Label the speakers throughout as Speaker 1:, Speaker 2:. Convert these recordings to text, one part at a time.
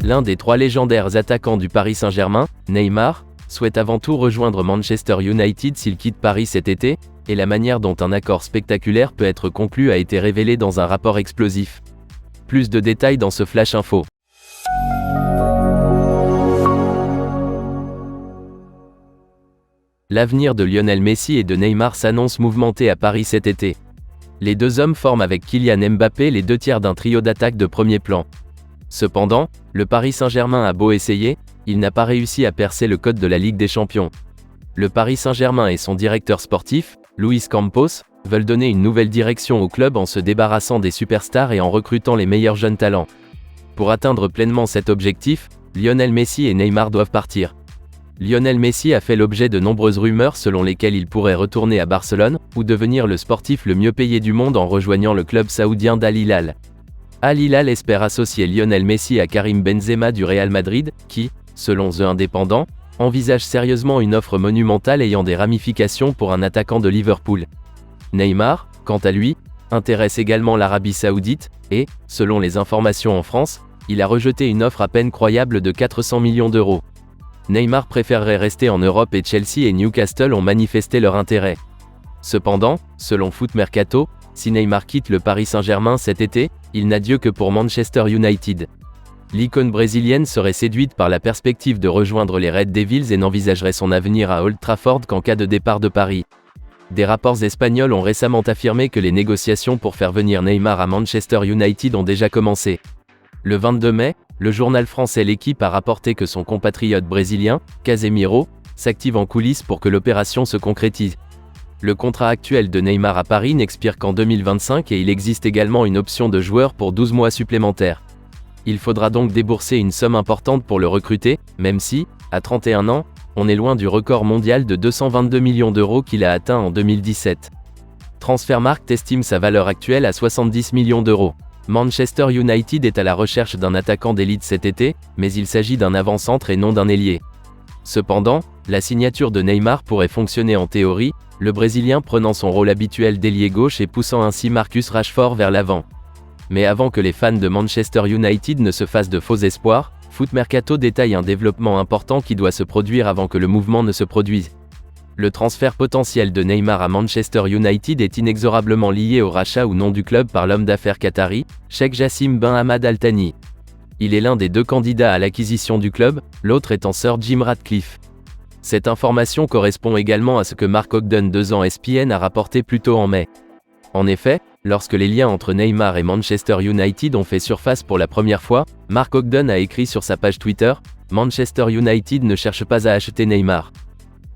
Speaker 1: L'un des trois légendaires attaquants du Paris Saint-Germain, Neymar, souhaite avant tout rejoindre Manchester United s'il quitte Paris cet été, et la manière dont un accord spectaculaire peut être conclu a été révélée dans un rapport explosif. Plus de détails dans ce Flash Info. L'avenir de Lionel Messi et de Neymar s'annonce mouvementé à Paris cet été. Les deux hommes forment avec Kylian Mbappé les deux tiers d'un trio d'attaque de premier plan. Cependant, le Paris Saint-Germain a beau essayer, il n'a pas réussi à percer le code de la Ligue des Champions. Le Paris Saint-Germain et son directeur sportif, Luis Campos, veulent donner une nouvelle direction au club en se débarrassant des superstars et en recrutant les meilleurs jeunes talents. Pour atteindre pleinement cet objectif, Lionel Messi et Neymar doivent partir. Lionel Messi a fait l'objet de nombreuses rumeurs selon lesquelles il pourrait retourner à Barcelone, ou devenir le sportif le mieux payé du monde en rejoignant le club saoudien d'Al Hilal. Al Hilal espère associer Lionel Messi à Karim Benzema du Real Madrid, qui, selon The Independent, envisage sérieusement une offre monumentale ayant des ramifications pour un attaquant de Liverpool. Neymar, quant à lui, intéresse également l'Arabie Saoudite, et, selon les informations en France, il a rejeté une offre à peine croyable de 400 millions d'euros. Neymar préférerait rester en Europe et Chelsea et Newcastle ont manifesté leur intérêt. Cependant, selon Foot Mercato, si Neymar quitte le Paris Saint-Germain cet été, il n'a Dieu que pour Manchester United. L'icône brésilienne serait séduite par la perspective de rejoindre les Red Devils et n'envisagerait son avenir à Old Trafford qu'en cas de départ de Paris. Des rapports espagnols ont récemment affirmé que les négociations pour faire venir Neymar à Manchester United ont déjà commencé. Le 22 mai, le journal français L'Équipe a rapporté que son compatriote brésilien, Casemiro, s'active en coulisses pour que l'opération se concrétise. Le contrat actuel de Neymar à Paris n'expire qu'en 2025 et il existe également une option de joueur pour 12 mois supplémentaires. Il faudra donc débourser une somme importante pour le recruter, même si, à 31 ans, on est loin du record mondial de 222 millions d'euros qu'il a atteint en 2017. Transfermarkt estime sa valeur actuelle à 70 millions d'euros. Manchester United est à la recherche d'un attaquant d'élite cet été, mais il s'agit d'un avant-centre et non d'un ailier. Cependant, la signature de Neymar pourrait fonctionner en théorie, le Brésilien prenant son rôle habituel d'ailier gauche et poussant ainsi Marcus Rashford vers l'avant. Mais avant que les fans de Manchester United ne se fassent de faux espoirs, Foot Mercato détaille un développement important qui doit se produire avant que le mouvement ne se produise. Le transfert potentiel de Neymar à Manchester United est inexorablement lié au rachat ou non du club par l'homme d'affaires qatari, Sheikh Jassim Ben Hamad Al Thani. Il est l'un des deux candidats à l'acquisition du club, l'autre étant Sir Jim Ratcliffe. Cette information correspond également à ce que Mark Ogden 2 ans ESPN a rapporté plus tôt en mai. En effet, lorsque les liens entre Neymar et Manchester United ont fait surface pour la première fois, Mark Ogden a écrit sur sa page Twitter « Manchester United ne cherche pas à acheter Neymar.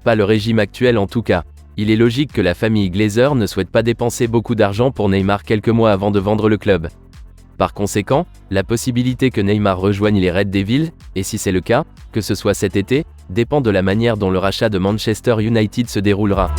Speaker 1: Pas le régime actuel en tout cas. Il est logique que la famille Glazer ne souhaite pas dépenser beaucoup d'argent pour Neymar quelques mois avant de vendre le club. Par conséquent, la possibilité que Neymar rejoigne les Red Devils, et si c'est le cas, que ce soit cet été, dépend de la manière dont le rachat de Manchester United se déroulera.